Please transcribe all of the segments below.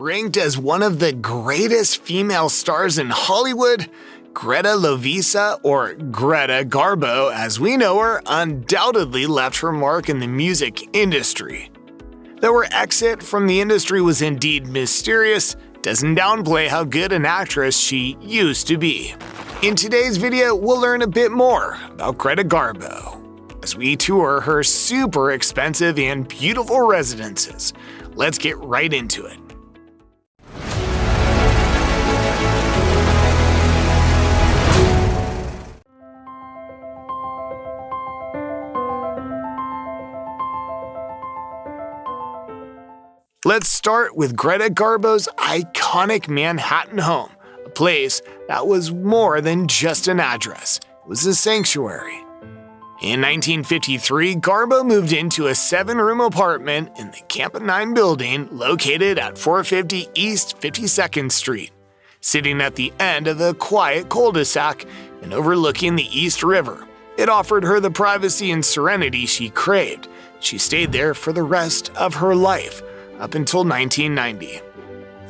Ranked as one of the greatest female stars in Hollywood, Greta Lovisa, or Greta Garbo as we know her, undoubtedly left her mark in the music industry. Though her exit from the industry was indeed mysterious, it doesn't downplay how good an actress she used to be. In today's video, we'll learn a bit more about Greta Garbo as we tour her super expensive and beautiful residences. Let's get right into it. Let's start with Greta Garbo's iconic Manhattan home, a place that was more than just an address. It was a sanctuary. In 1953, Garbo moved into a 7-room apartment in the Campanile building located at 450 East 52nd Street. Sitting at the end of a quiet cul-de-sac and overlooking the East River, it offered her the privacy and serenity she craved. She stayed there for the rest of her life, up until 1990.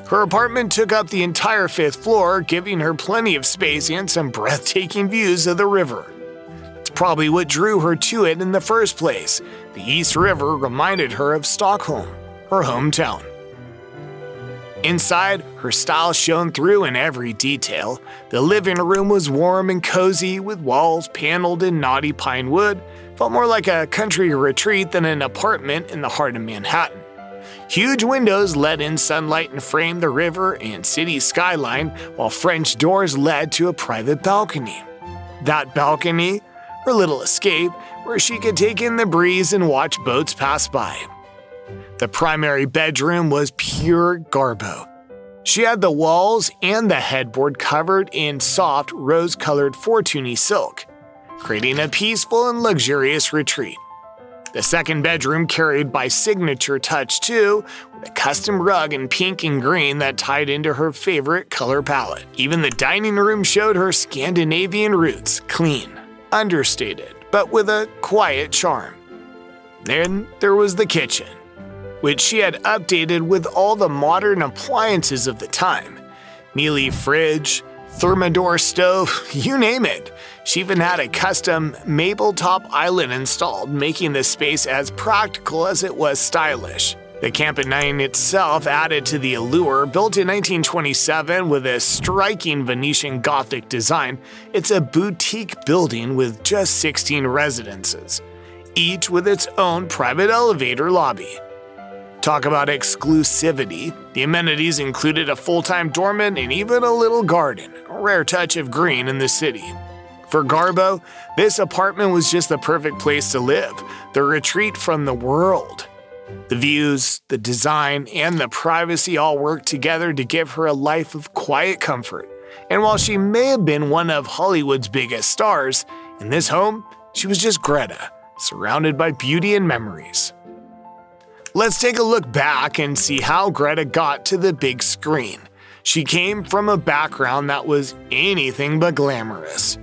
Her apartment took up the entire 5th floor, giving her plenty of space and some breathtaking views of the river. That's probably what drew her to it in the first place. The East River reminded her of Stockholm, her hometown. Inside, her style shone through in every detail. The living room was warm and cozy, with walls paneled in knotty pine wood. Felt more like a country retreat than an apartment in the heart of Manhattan. Huge windows let in sunlight and framed the river and city skyline, while French doors led to a private balcony. That balcony, her little escape, where she could take in the breeze and watch boats pass by. The primary bedroom was pure Garbo. She had the walls and the headboard covered in soft, rose-colored Fortuny silk, creating a peaceful and luxurious retreat. The second bedroom carried by signature touch too, with a custom rug in pink and green that tied into her favorite color palette. Even the dining room showed her Scandinavian roots, clean, understated, but with a quiet charm. Then there was the kitchen, which she had updated with all the modern appliances of the time. Miele fridge, Thermidor stove, you name it. She even had a custom maple top island installed, making the space as practical as it was stylish. The Campanile itself added to the allure. Built in 1927 with a striking Venetian Gothic design, it's a boutique building with just 16 residences, each with its own private elevator lobby. Talk about exclusivity. The amenities included a full-time doorman and even a little garden, a rare touch of green in the city. For Garbo, this apartment was just the perfect place to live, the retreat from the world. The views, the design, and the privacy all worked together to give her a life of quiet comfort. And while she may have been one of Hollywood's biggest stars, in this home, she was just Greta, surrounded by beauty and memories. Let's take a look back and see how Greta got to the big screen. She came from a background that was anything but glamorous.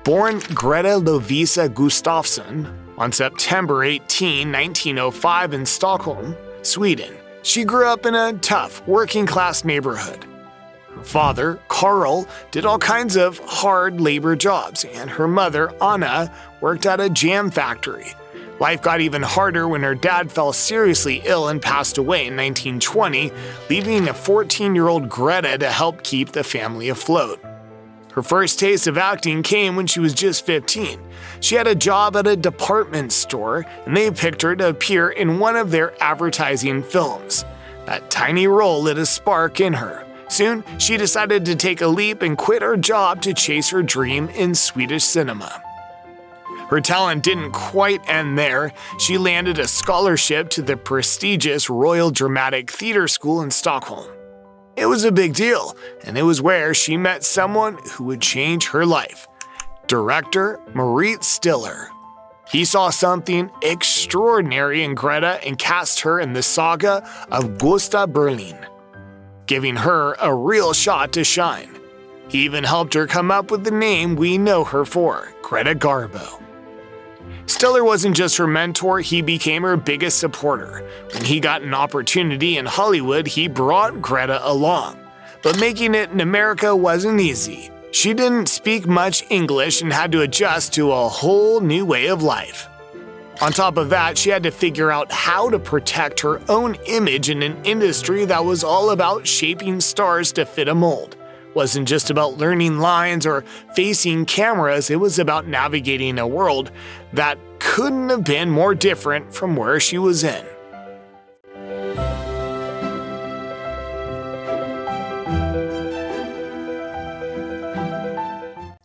Born Greta Lovisa Gustafsson on September 18, 1905 in Stockholm, Sweden, she grew up in a tough, working-class neighborhood. Her father, Carl, did all kinds of hard labor jobs, and her mother, Anna, worked at a jam factory. Life got even harder when her dad fell seriously ill and passed away in 1920, leaving a 14-year-old Greta to help keep the family afloat. Her first taste of acting came when she was just 15. She had a job at a department store, and they picked her to appear in one of their advertising films. That tiny role lit a spark in her. Soon, she decided to take a leap and quit her job to chase her dream in Swedish cinema. Her talent didn't quite end there. She landed a scholarship to the prestigious Royal Dramatic Theatre School in Stockholm. It was a big deal, and it was where she met someone who would change her life: director Marit Stiller. He saw something extraordinary in Greta and cast her in the saga of Gustav Berlin, giving her a real shot to shine. He even helped her come up with the name we know her for, Greta Garbo. Stiller wasn't just her mentor, he became her biggest supporter. When he got an opportunity in Hollywood, he brought Greta along. But making it in America wasn't easy. She didn't speak much English and had to adjust to a whole new way of life. On top of that, she had to figure out how to protect her own image in an industry that was all about shaping stars to fit a mold. It wasn't just about learning lines or facing cameras, it was about navigating a world that couldn't have been more different from where she was in.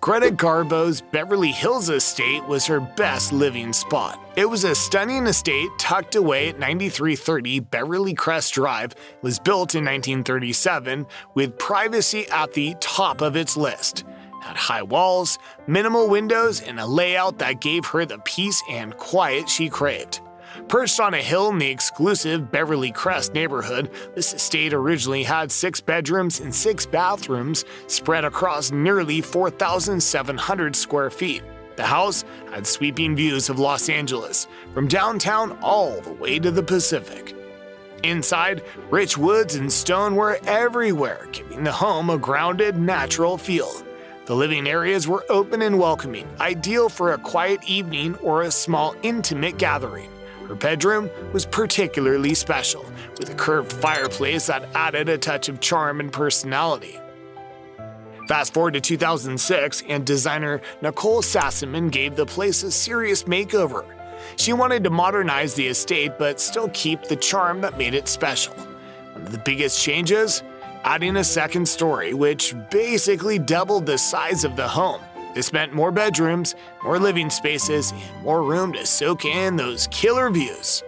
Greta Garbo's Beverly Hills estate was her best living spot. It was a stunning estate tucked away at 9330 Beverly Crest Drive. It was built in 1937 with privacy at the top of its list. It had high walls, minimal windows, and a layout that gave her the peace and quiet she craved. Perched on a hill in the exclusive Beverly Crest neighborhood, this estate originally had 6 bedrooms and 6 bathrooms spread across nearly 4,700 square feet. The house had sweeping views of Los Angeles, from downtown all the way to the Pacific. Inside, rich woods and stone were everywhere, giving the home a grounded, natural feel. The living areas were open and welcoming, ideal for a quiet evening or a small, intimate gathering. Her bedroom was particularly special, with a curved fireplace that added a touch of charm and personality. Fast forward to 2006, and designer Nicole Sassaman gave the place a serious makeover. She wanted to modernize the estate but still keep the charm that made it special. One of the biggest changes? Adding a second story, which basically doubled the size of the home. This meant more bedrooms, more living spaces, and more room to soak in those killer views.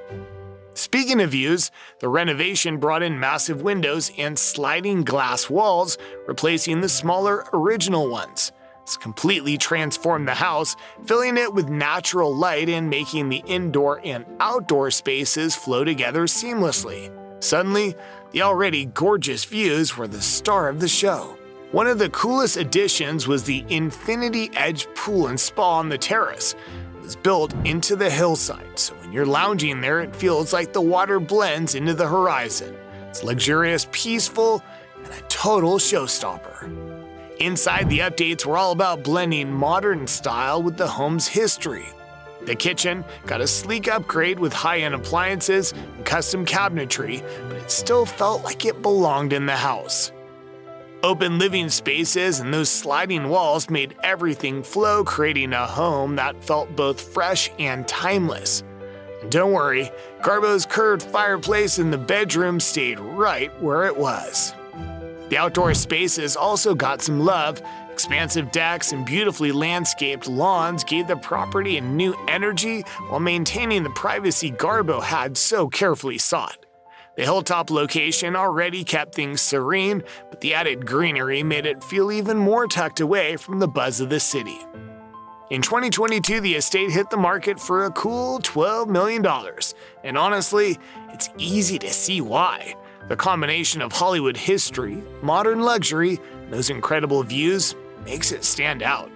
Speaking of views, the renovation brought in massive windows and sliding glass walls, replacing the smaller original ones. This completely transformed the house, filling it with natural light and making the indoor and outdoor spaces flow together seamlessly. Suddenly, the already gorgeous views were the star of the show. One of the coolest additions was the Infinity Edge pool and spa on the terrace. It was built into the hillside, so when you're lounging there, it feels like the water blends into the horizon. It's luxurious, peaceful, and a total showstopper. Inside, the updates were all about blending modern style with the home's history. The kitchen got a sleek upgrade with high-end appliances and custom cabinetry, but it still felt like it belonged in the house. Open living spaces and those sliding walls made everything flow, creating a home that felt both fresh and timeless. And don't worry, Garbo's curved fireplace in the bedroom stayed right where it was. The outdoor spaces also got some love. Expansive decks and beautifully landscaped lawns gave the property a new energy while maintaining the privacy Garbo had so carefully sought. The hilltop location already kept things serene, but the added greenery made it feel even more tucked away from the buzz of the city. In 2022, the estate hit the market for a cool $12 million, and honestly, it's easy to see why. The combination of Hollywood history, modern luxury, and those incredible views makes it stand out.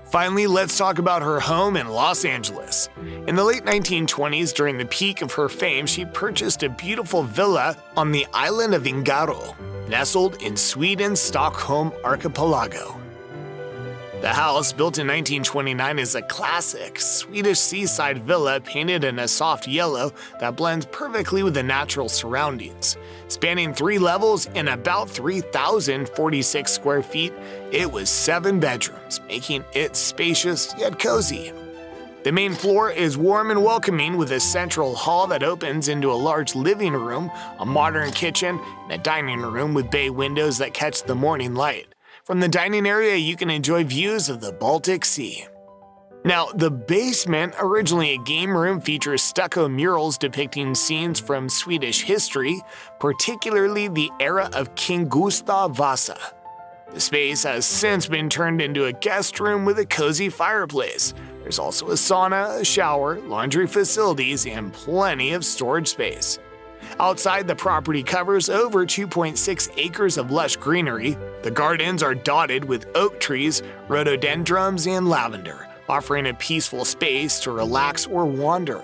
Finally, let's talk about her home in Los Angeles. In the late 1920s, during the peak of her fame, she purchased a beautiful villa on the island of Ingaro, nestled in Sweden's Stockholm archipelago. The house, built in 1929, is a classic Swedish seaside villa painted in a soft yellow that blends perfectly with the natural surroundings. Spanning 3 levels and about 3,046 square feet, it was 7 bedrooms, making it spacious yet cozy. The main floor is warm and welcoming with a central hall that opens into a large living room, a modern kitchen, and a dining room with bay windows that catch the morning light. From the dining area, you can enjoy views of the Baltic Sea. Now, the basement, originally a game room, features stucco murals depicting scenes from Swedish history, particularly the era of King Gustav Vasa. The space has since been turned into a guest room with a cozy fireplace. There's also a sauna, a shower, laundry facilities, and plenty of storage space. Outside, the property covers over 2.6 acres of lush greenery. The gardens are dotted with oak trees, rhododendrons, and lavender, offering a peaceful space to relax or wander.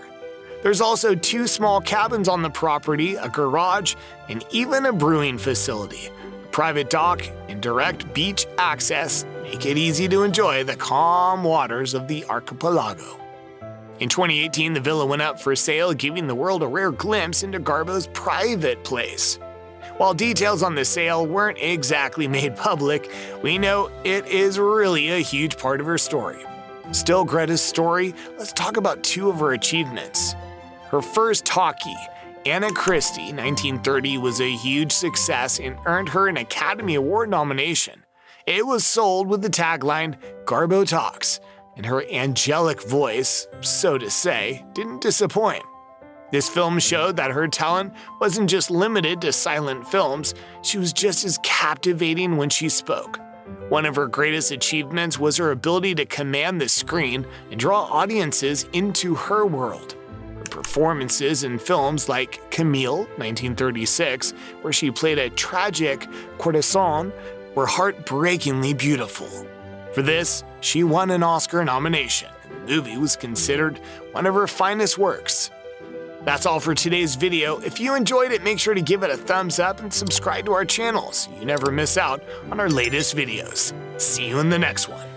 There's also 2 small cabins on the property, a garage, and even a brewing facility. A private dock and direct beach access make it easy to enjoy the calm waters of the archipelago. In 2018, the villa went up for sale, giving the world a rare glimpse into Garbo's private place. While details on the sale weren't exactly made public, we know it is really a huge part of her story. Still Greta's story, let's talk about 2 of her achievements. Her first talkie, Anna Christie, 1930, was a huge success and earned her an Academy Award nomination. It was sold with the tagline, "Garbo Talks," and her angelic voice, so to say, didn't disappoint. This film showed that her talent wasn't just limited to silent films, she was just as captivating when she spoke. One of her greatest achievements was her ability to command the screen and draw audiences into her world. Her performances in films like Camille, 1936, where she played a tragic courtesan, were heartbreakingly beautiful. For this, she won an Oscar nomination, and the movie was considered one of her finest works. That's all for today's video. If you enjoyed it, make sure to give it a thumbs up and subscribe to our channel so you never miss out on our latest videos. See you in the next one.